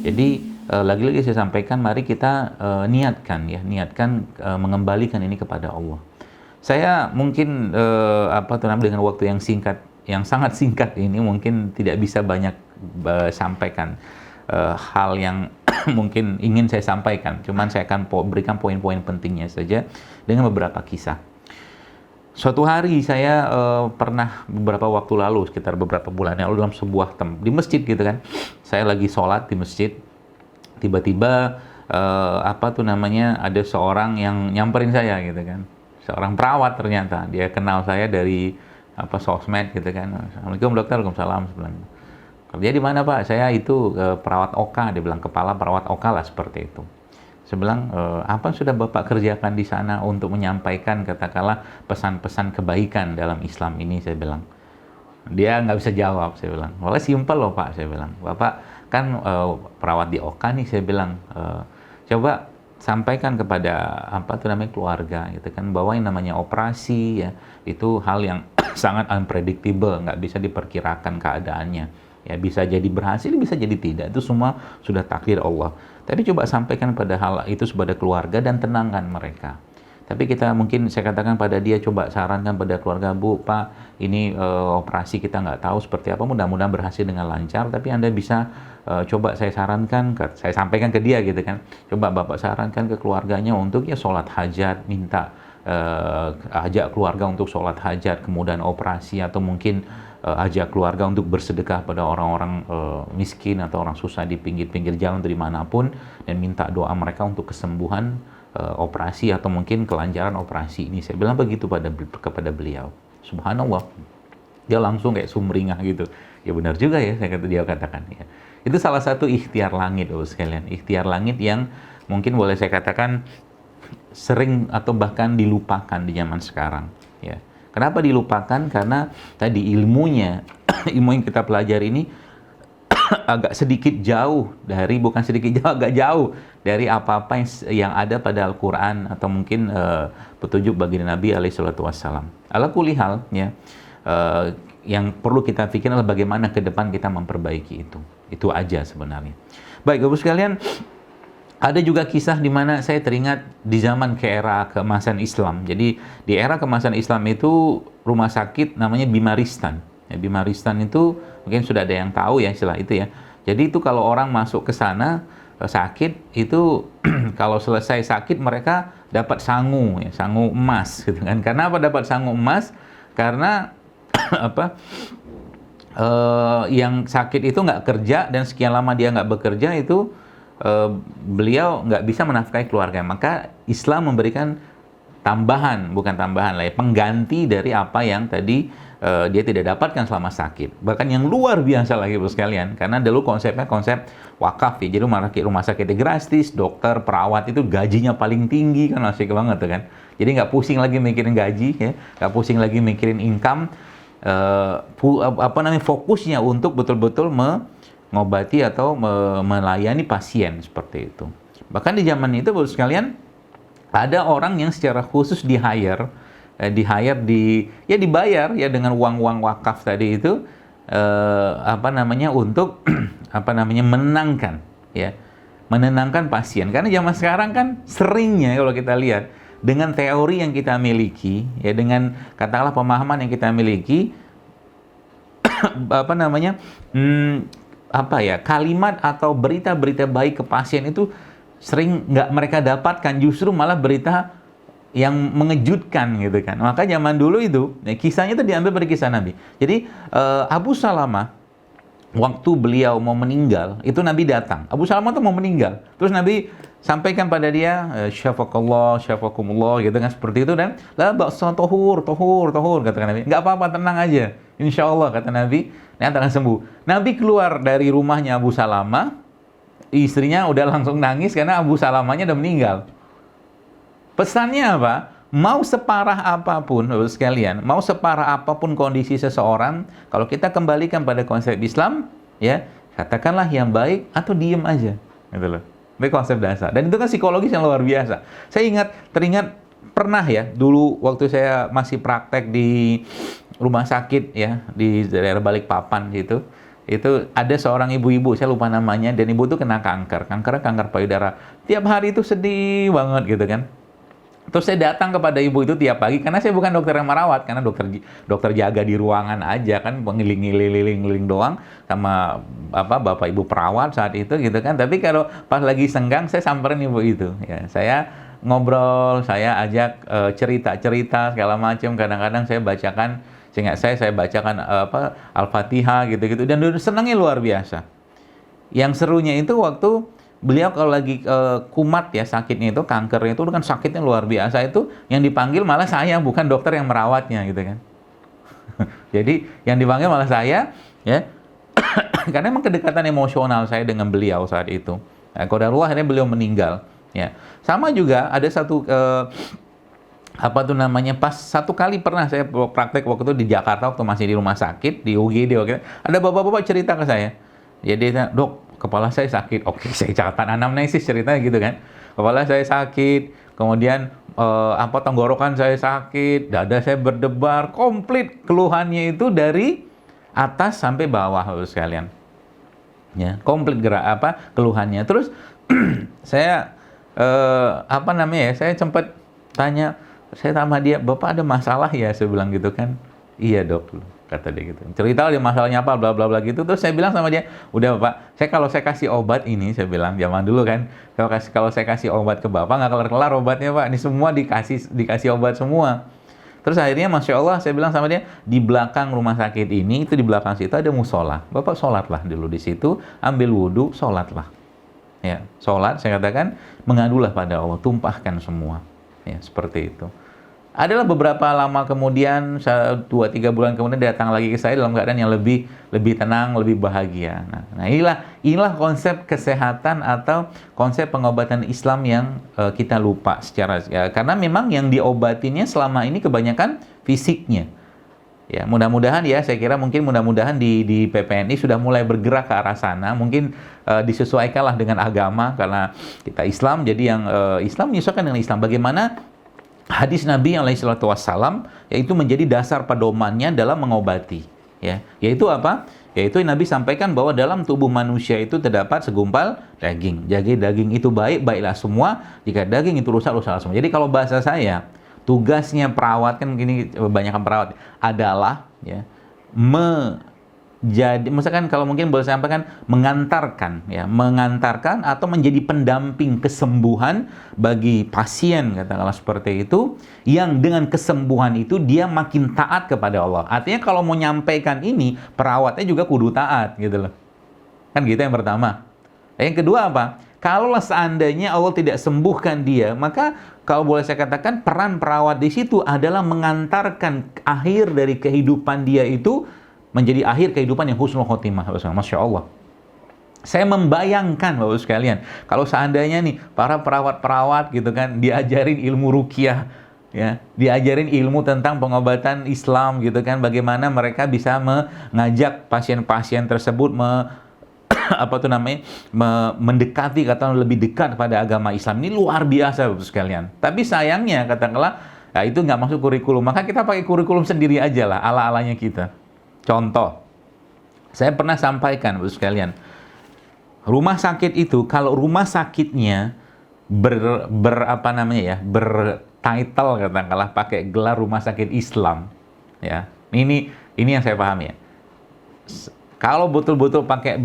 Jadi lagi-lagi saya sampaikan, mari kita niatkan mengembalikan ini kepada Allah. Saya mungkin dengan waktu yang singkat, yang sangat singkat ini mungkin tidak bisa banyak sampaikan hal yang mungkin ingin saya sampaikan. Cuman saya akan berikan poin-poin pentingnya saja dengan beberapa kisah. Suatu hari saya pernah beberapa waktu lalu, sekitar beberapa bulan yang lalu, dalam sebuah di masjid gitu kan. Saya lagi sholat di masjid, tiba-tiba ada seorang yang nyamperin saya gitu kan. Seorang perawat ternyata, dia kenal saya dari sosmed gitu kan. Assalamualaikum dokter, waalaikumsalam. Kerja di mana Pak? Saya itu perawat OK, dia bilang, kepala perawat OK lah, seperti itu. Saya bilang, apa sudah Bapak kerjakan di sana untuk menyampaikan katakanlah pesan-pesan kebaikan dalam Islam ini, saya bilang. Dia nggak bisa jawab, saya bilang. Wah, simpel loh Pak, saya bilang. Bapak kan perawat di OK nih, saya bilang. Coba sampaikan kepada keluarga gitu kan, bahwa yang namanya operasi ya itu hal yang sangat unpredictable, nggak bisa diperkirakan keadaannya. Ya bisa jadi berhasil, bisa jadi tidak. Itu semua sudah takdir Allah. Tapi coba sampaikan pada hal itu kepada keluarga dan tenangkan mereka. Tapi saya katakan pada dia, coba sarankan pada keluarga, Bu, Pak, ini operasi kita nggak tahu seperti apa, mudah-mudahan berhasil dengan lancar, tapi Anda bisa coba saya sampaikan ke dia gitu kan, coba Bapak sarankan ke keluarganya untuk ya sholat hajat, minta ajak keluarga untuk sholat hajat, kemudian operasi, atau mungkin ajak keluarga untuk bersedekah pada orang-orang miskin atau orang susah di pinggir-pinggir jalan dari manapun, dan minta doa mereka untuk kesembuhan operasi atau mungkin kelancaran operasi ini. Saya bilang begitu kepada beliau. Subhanallah, dia langsung kayak sumringah gitu. Ya benar juga ya, dia katakan ya. Itu salah satu ikhtiar langit, sekalian. Ikhtiar langit yang mungkin boleh saya katakan sering atau bahkan dilupakan di zaman sekarang. Ya. Kenapa dilupakan? Karena tadi ilmu yang kita pelajari ini agak sedikit jauh dari, bukan sedikit jauh, agak jauh dari apa-apa yang ada pada Al-Quran atau mungkin petunjuk bagi Nabi SAW. Ala kulli hal, ya, yang perlu kita pikir adalah bagaimana ke depan kita memperbaiki itu. Itu aja sebenarnya. Baik, Bapak sekalian, ada juga kisah di mana saya teringat di zaman era keemasan Islam. Jadi di era keemasan Islam itu rumah sakit namanya Bimaristan. Ya, Bimaristan itu mungkin sudah ada yang tahu ya istilah itu ya. Jadi itu kalau orang masuk ke sana sakit itu kalau selesai sakit mereka dapat sangu, ya, sangu emas gitu kan. Karena apa dapat sangu emas? Karena yang sakit itu nggak kerja dan sekian lama dia nggak bekerja itu beliau nggak bisa menafkahi keluarga. Maka Islam memberikan pengganti dari apa yang tadi dia tidak dapatkan selama sakit. Bahkan yang luar biasa lagi Bapak sekalian, karena dulu konsepnya konsep wakaf ya. Jadi rumah sakitnya gratis, dokter, perawat itu gajinya paling tinggi, kan asik banget tuh kan. Jadi nggak pusing lagi mikirin gaji ya, nggak pusing lagi mikirin income. Fokusnya untuk betul-betul mengobati atau melayani pasien seperti itu. Bahkan di zaman itu Bapak sekalian, ada orang yang secara khusus dibayar ya dengan uang-uang wakaf tadi itu untuk menenangkan pasien. Karena zaman sekarang kan seringnya kalau kita lihat dengan teori yang kita miliki ya, dengan katakanlah pemahaman yang kita miliki kalimat atau berita-berita baik ke pasien itu sering nggak mereka dapatkan, justru malah berita yang mengejutkan gitu kan. Maka zaman dulu itu, kisahnya itu diambil dari kisah Nabi. Jadi Abu Salamah, waktu beliau mau meninggal, itu Nabi datang. Abu Salamah itu mau meninggal. Terus Nabi sampaikan pada dia, syafakallah, syafakumullah, gitu kan, seperti itu. Dan, la ba'sa tohur, katakan Nabi. Nggak apa-apa, tenang aja. Insya Allah, kata Nabi, nanti akan sembuh. Nabi keluar dari rumahnya Abu Salamah, istrinya udah langsung nangis karena Abu Salamahnya udah meninggal. Pesannya apa? Mau separah apapun, sekalian, mau separah apapun kondisi seseorang, kalau kita kembalikan pada konsep Islam, ya, katakanlah yang baik atau diem aja, gitu loh. Itu konsep dasar. Dan itu kan psikologis yang luar biasa. Saya teringat pernah ya, dulu waktu saya masih praktek di rumah sakit ya, di daerah Balikpapan gitu. Itu ada seorang ibu-ibu, saya lupa namanya, dan ibu tuh kena kanker payudara. Tiap hari itu sedih banget gitu kan. Terus saya datang kepada ibu itu tiap pagi, karena saya bukan dokter yang merawat, karena dokter jaga di ruangan aja kan, ngiling doang sama apa bapak ibu perawat saat itu gitu kan. Tapi kalau pas lagi senggang, saya samperin ibu itu. Ya, saya ngobrol, saya ajak cerita-cerita segala macam. Kadang-kadang saya bacakan, seingat saya bacakan Al-Fatihah gitu-gitu, dan senangnya luar biasa. Yang serunya itu waktu beliau kalau lagi kumat ya, sakitnya itu, kankernya itu kan sakitnya luar biasa, itu yang dipanggil malah saya, bukan dokter yang merawatnya gitu kan. Jadi yang dipanggil malah saya ya. Karena emang kedekatan emosional saya dengan beliau saat itu. Nah, qadarullah akhirnya beliau meninggal ya. Sama juga ada satu apa tuh namanya, pas satu kali pernah saya praktek waktu itu di Jakarta, waktu masih di rumah sakit di UGD waktu itu, ada bapak-bapak cerita ke saya. Jadi dok, kepala saya sakit. Oke, saya catatan anamnesis ceritanya gitu kan. Kepala saya sakit, kemudian tenggorokan saya sakit, dada saya berdebar, komplit keluhannya itu dari atas sampai bawah Bapak sekalian. Ya, komplit keluhannya. Terus saya saya sempat tanya, saya sama dia, "Bapak ada masalah ya?" Saya bilang gitu kan. "Iya, Dok," kata dia gitu. Cerita dia masalahnya apa, bla bla bla gitu. Terus saya bilang sama dia, "Udah Bapak, kalau saya kasih obat ini," saya bilang zaman dulu kan, kalau saya kasih obat ke Bapak nggak kelar-kelar obatnya, Pak. Ini semua dikasih obat semua." Terus akhirnya Masya Allah saya bilang sama dia, di belakang rumah sakit ini, itu di belakang situ ada musola. Bapak sholatlah dulu di situ, ambil wudhu, sholatlah. Ya, sholat, saya katakan, mengadulah pada Allah, tumpahkan semua. Ya, seperti itu. Adalah beberapa lama kemudian, 2-3 bulan kemudian datang lagi ke saya dalam keadaan yang lebih tenang, lebih bahagia. Nah inilah konsep kesehatan atau konsep pengobatan Islam yang kita lupa karena memang yang diobatinnya selama ini kebanyakan fisiknya. Ya, mudah-mudahan ya, saya kira mudah-mudahan di PPNI sudah mulai bergerak ke arah sana. Mungkin disesuaikanlah dengan agama, karena kita Islam, jadi yang Islam menyesuaikan dengan Islam. Bagaimana hadis Nabi SAW yaitu menjadi dasar pedomannya dalam mengobati, ya, yaitu apa? Yaitu Nabi sampaikan bahwa dalam tubuh manusia itu terdapat segumpal daging. Jadi daging itu baiklah semua. Jika daging itu rusak, rusaklah semua. Jadi kalau bahasa saya, tugasnya perawat, kan gini, kebanyakan perawat adalah ya misalkan kalau mungkin boleh saya sampaikan, mengantarkan atau menjadi pendamping kesembuhan bagi pasien, katakanlah seperti itu, yang dengan kesembuhan itu dia makin taat kepada Allah. Artinya kalau mau nyampaikan ini, perawatnya juga kudu taat gitu loh. Kan gitu yang pertama. Yang kedua apa? Kalaulah seandainya Allah tidak sembuhkan dia, maka kalau boleh saya katakan, peran perawat di situ adalah mengantarkan akhir dari kehidupan dia itu menjadi akhir kehidupan yang husnul khotimah. Masya Allah. Saya membayangkan Bapak sekalian, kalau seandainya nih para perawat-perawat gitu kan diajarin ilmu ruqyah, ya, diajarin ilmu tentang pengobatan Islam gitu kan, bagaimana mereka bisa mengajak pasien-pasien tersebut mendekati, katakanlah lebih dekat pada agama Islam. Ini luar biasa Bapak sekalian. Tapi sayangnya katakanlah itu nggak masuk kurikulum, maka kita pakai kurikulum sendiri aja lah, ala-alanya kita. Contoh, saya pernah sampaikan Bapak sekalian, rumah sakit itu kalau rumah sakitnya bertitle, katakanlah pakai gelar rumah sakit Islam, ya. Ini yang saya pahami ya. Kalau betul-betul pakai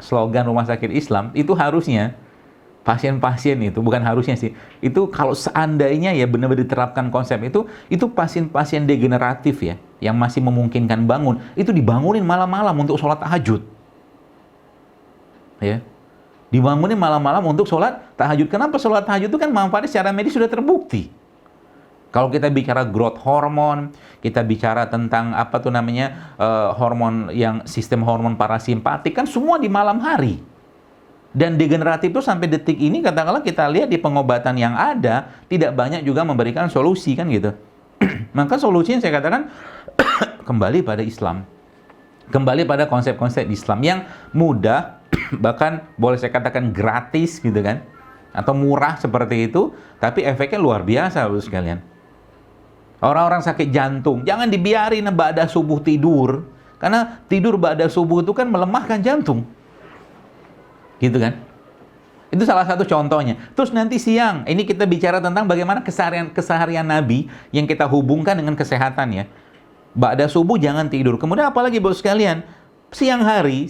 slogan rumah sakit Islam, itu harusnya pasien-pasien itu, bukan harusnya sih, itu kalau seandainya ya benar-benar diterapkan konsep itu pasien-pasien degeneratif ya, yang masih memungkinkan bangun, itu dibangunin malam-malam untuk sholat tahajud. Ya, dibangunin malam-malam untuk sholat tahajud. Kenapa sholat tahajud itu kan manfaatnya secara medis sudah terbukti. Kalau kita bicara growth hormon, kita bicara tentang hormon yang sistem hormon parasimpatik, kan semua di malam hari. Dan degeneratif itu sampai detik ini, katakanlah kita lihat di pengobatan yang ada, tidak banyak juga memberikan solusi kan gitu. Maka solusinya saya katakan kembali pada Islam. Kembali pada konsep-konsep Islam yang mudah, bahkan boleh saya katakan gratis gitu kan, atau murah seperti itu, tapi efeknya luar biasa Bapak sekalian. Orang-orang sakit jantung, jangan dibiarin ba'da subuh tidur, Karena tidur ba'da subuh itu kan melemahkan jantung. Gitu kan? Itu salah satu contohnya. Terus nanti siang, ini kita bicara tentang bagaimana keseharian Nabi yang kita hubungkan dengan kesehatan ya. Ba'da subuh jangan tidur. Kemudian apalagi Bapak sekalian, siang hari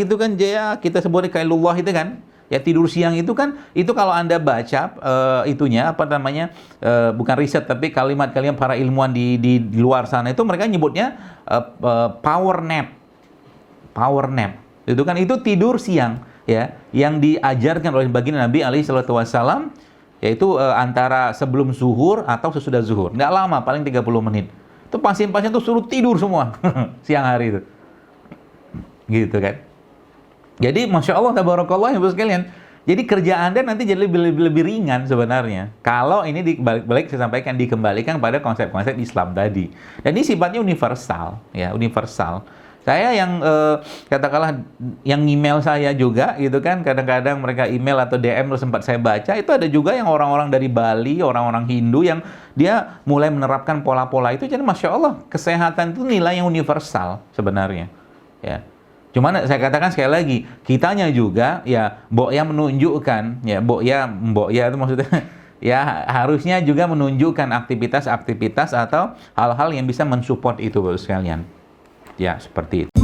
itu kan ya kita sebutnya kailullah itu kan. Ya tidur siang itu kan, itu kalau Anda baca itunya, apa namanya, bukan riset, tapi kalimat-kalimat para ilmuwan di luar sana itu mereka nyebutnya power nap. Power nap. Itu kan, itu tidur siang, ya, yang diajarkan oleh baginda Nabi alaihi salatu wassalam, yaitu antara sebelum zuhur atau sesudah zuhur. Nggak lama, paling 30 menit. Itu pasien-pasien tuh suruh tidur semua, siang hari itu. Gitu kan. Jadi Masya Allah, tabarakallah ya sekalian. Jadi kerja Anda nanti jadi lebih ringan sebenarnya. Kalau ini balik saya sampaikan, dikembalikan pada konsep-konsep Islam tadi. Dan ini sifatnya universal, ya, universal. Saya yang katakanlah yang email saya juga gitu kan, kadang-kadang mereka email atau DM sempat saya baca, itu ada juga yang orang-orang dari Bali, orang-orang Hindu yang dia mulai menerapkan pola-pola itu. Jadi Masya Allah, kesehatan itu nilai yang universal sebenarnya, ya. Cuman saya katakan sekali lagi, kitanya juga ya mbok ya menunjukkan, ya mbok ya itu maksudnya ya harusnya juga menunjukkan aktivitas-aktivitas atau hal-hal yang bisa mensupport itu Bapak sekalian. Ya, seperti itu.